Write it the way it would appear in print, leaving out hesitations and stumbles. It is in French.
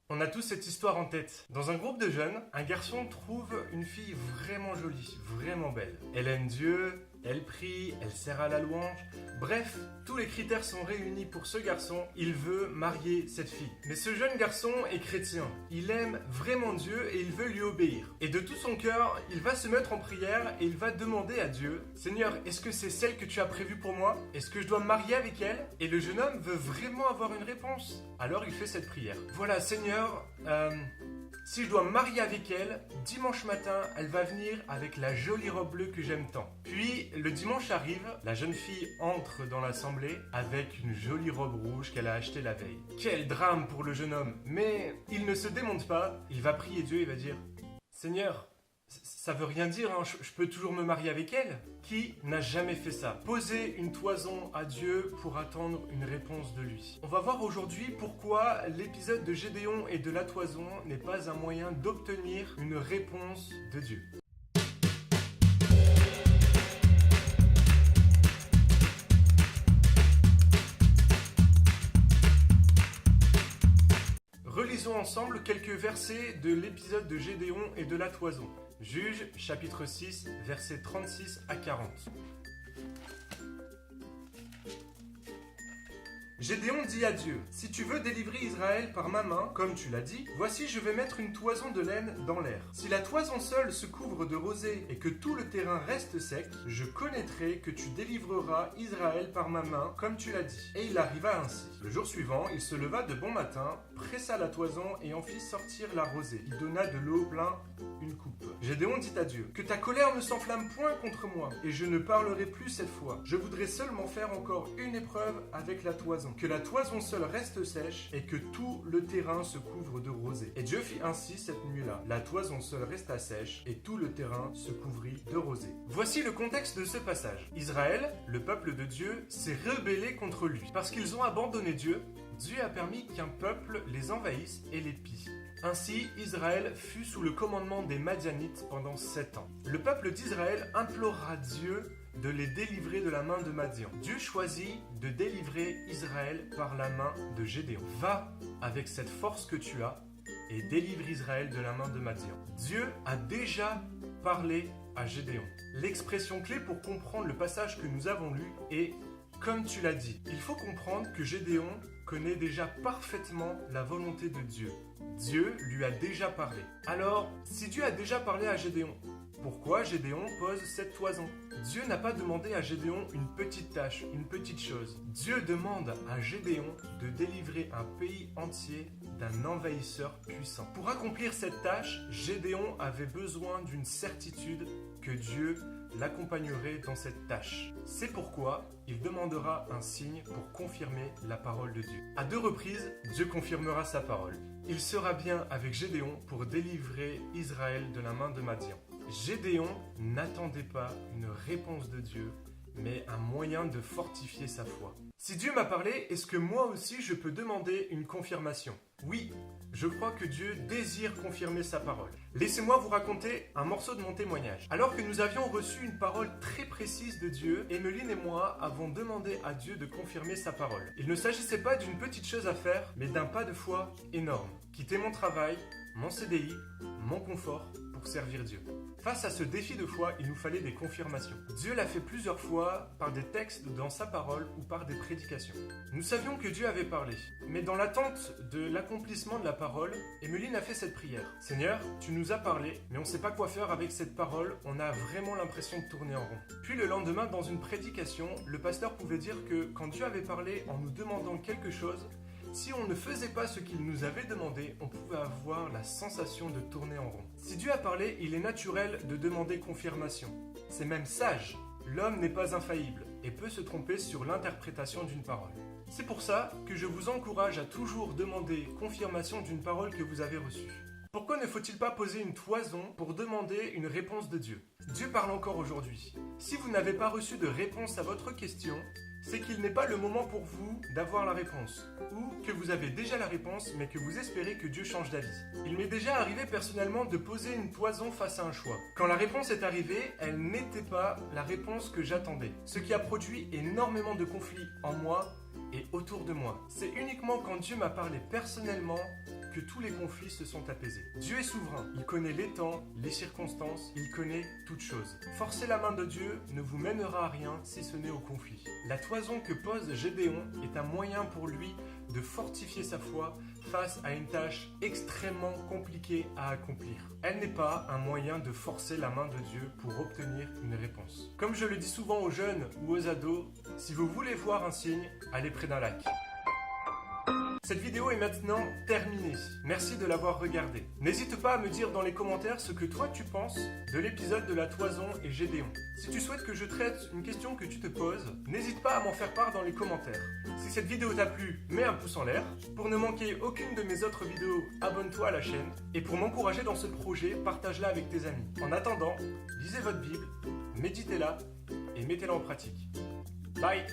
On a tous cette histoire en tête. Dans un groupe de jeunes, un garçon trouve une fille vraiment jolie, vraiment belle. Elle aime Dieu, elle prie, elle sert à la louange. Bref, tous les critères sont réunis pour ce garçon. Il veut marier cette fille. Mais ce jeune garçon est chrétien. Il aime vraiment Dieu et il veut lui obéir. Et de tout son cœur, il va se mettre en prière et il va demander à Dieu: Seigneur, est-ce que c'est celle que tu as prévue pour moi? Est-ce que je dois me marier avec elle? Et le jeune homme veut vraiment avoir une réponse. Alors il fait cette prière. Voilà, Seigneur, si je dois me marier avec elle, dimanche matin, elle va venir avec la jolie robe bleue que j'aime tant. Puis, le dimanche arrive, la jeune fille entre dans l'assemblée avec une jolie robe rouge qu'elle a achetée la veille. Quel drame pour le jeune homme! Mais il ne se démonte pas, il va prier Dieu et va dire: Seigneur, ça veut rien dire, hein, je peux toujours me marier avec elle. Qui n'a jamais fait ça? Poser une toison à Dieu pour attendre une réponse de lui. On va voir aujourd'hui pourquoi l'épisode de Gédéon et de la toison n'est pas un moyen d'obtenir une réponse de Dieu. Relisons ensemble quelques versets de l'épisode de Gédéon et de la toison. Juges, chapitre 6, versets 36 à 40. Gédéon dit à Dieu: Si tu veux délivrer Israël par ma main, comme tu l'as dit, voici je vais mettre une toison de laine dans l'air. Si la toison seule se couvre de rosée et que tout le terrain reste sec, je connaîtrai que tu délivreras Israël par ma main, comme tu l'as dit. Et il arriva ainsi. Le jour suivant, il se leva de bon matin, pressa la toison et en fit sortir la rosée. Il donna de l'eau plein une coupe. Gédéon dit à Dieu: Que ta colère ne s'enflamme point contre moi, et je ne parlerai plus cette fois. Je voudrais seulement faire encore une épreuve avec la toison. Que la toison seule reste sèche et que tout le terrain se couvre de rosée. Et Dieu fit ainsi cette nuit-là. La toison seule resta sèche et tout le terrain se couvrit de rosée. Voici le contexte de ce passage. Israël, le peuple de Dieu, s'est rebellé contre lui. Parce qu'ils ont abandonné Dieu, Dieu a permis qu'un peuple les envahisse et les pille. Ainsi, Israël fut sous le commandement des Madianites pendant 7 ans. Le peuple d'Israël implora Dieu de les délivrer de la main de Madian. Dieu choisit de délivrer Israël par la main de Gédéon. Va avec cette force que tu as et délivre Israël de la main de Madian. Dieu a déjà parlé à Gédéon. L'expression clé pour comprendre le passage que nous avons lu est « comme tu l'as dit ». Il faut comprendre que Gédéon connaît déjà parfaitement la volonté de Dieu. Dieu lui a déjà parlé. Alors, si Dieu a déjà parlé à Gédéon, pourquoi Gédéon pose cette toison? Dieu n'a pas demandé à Gédéon une petite tâche, une petite chose. Dieu demande à Gédéon de délivrer un pays entier d'un envahisseur puissant. Pour accomplir cette tâche, Gédéon avait besoin d'une certitude que Dieu l'accompagnerait dans cette tâche. C'est pourquoi il demandera un signe pour confirmer la parole de Dieu. À 2 reprises, Dieu confirmera sa parole. Il sera bien avec Gédéon pour délivrer Israël de la main de Madian. Gédéon n'attendait pas une réponse de Dieu, mais un moyen de fortifier sa foi. Si Dieu m'a parlé, est-ce que moi aussi je peux demander une confirmation? Oui, je crois que Dieu désire confirmer sa parole. Laissez-moi vous raconter un morceau de mon témoignage. Alors que nous avions reçu une parole très précise de Dieu, Emeline et moi avons demandé à Dieu de confirmer sa parole. Il ne s'agissait pas d'une petite chose à faire, mais d'un pas de foi énorme. Quitter mon travail, mon CDI, mon confort pour servir Dieu. Face à ce défi de foi, il nous fallait des confirmations. Dieu l'a fait plusieurs fois par des textes dans sa parole ou par des prédications. Nous savions que Dieu avait parlé, mais dans l'attente de l'accomplissement de la parole, Emeline a fait cette prière. Seigneur, tu nous as parlé, mais on ne sait pas quoi faire avec cette parole, on a vraiment l'impression de tourner en rond. Puis le lendemain, dans une prédication, le pasteur pouvait dire que quand Dieu avait parlé en nous demandant quelque chose, si on ne faisait pas ce qu'il nous avait demandé, on pouvait avoir la sensation de tourner en rond. Si Dieu a parlé, il est naturel de demander confirmation. C'est même sage. L'homme n'est pas infaillible et peut se tromper sur l'interprétation d'une parole. C'est pour ça que je vous encourage à toujours demander confirmation d'une parole que vous avez reçue. Pourquoi ne faut-il pas poser une toison pour demander une réponse de Dieu? Dieu parle encore aujourd'hui. Si vous n'avez pas reçu de réponse à votre question, c'est qu'il n'est pas le moment pour vous d'avoir la réponse, ou que vous avez déjà la réponse mais que vous espérez que Dieu change d'avis. Il m'est déjà arrivé personnellement de poser une toison face à un choix. Quand la réponse est arrivée, elle n'était pas la réponse que j'attendais, ce qui a produit énormément de conflits en moi et autour de moi. C'est uniquement quand Dieu m'a parlé personnellement que tous les conflits se sont apaisés. Dieu est souverain, il connaît les temps, les circonstances, il connaît toutes choses. Forcer la main de Dieu ne vous mènera à rien si ce n'est au conflit. La toison que pose Gédéon est un moyen pour lui de fortifier sa foi face à une tâche extrêmement compliquée à accomplir. Elle n'est pas un moyen de forcer la main de Dieu pour obtenir une réponse. Comme je le dis souvent aux jeunes ou aux ados, si vous voulez voir un signe, allez près d'un lac. Cette vidéo est maintenant terminée. Merci de l'avoir regardée. N'hésite pas à me dire dans les commentaires ce que toi tu penses de l'épisode de la toison et Gédéon. Si tu souhaites que je traite une question que tu te poses, n'hésite pas à m'en faire part dans les commentaires. Si cette vidéo t'a plu, mets un pouce en l'air. Pour ne manquer aucune de mes autres vidéos, abonne-toi à la chaîne. Et pour m'encourager dans ce projet, partage-la avec tes amis. En attendant, lisez votre Bible, méditez-la et mettez-la en pratique. Bye!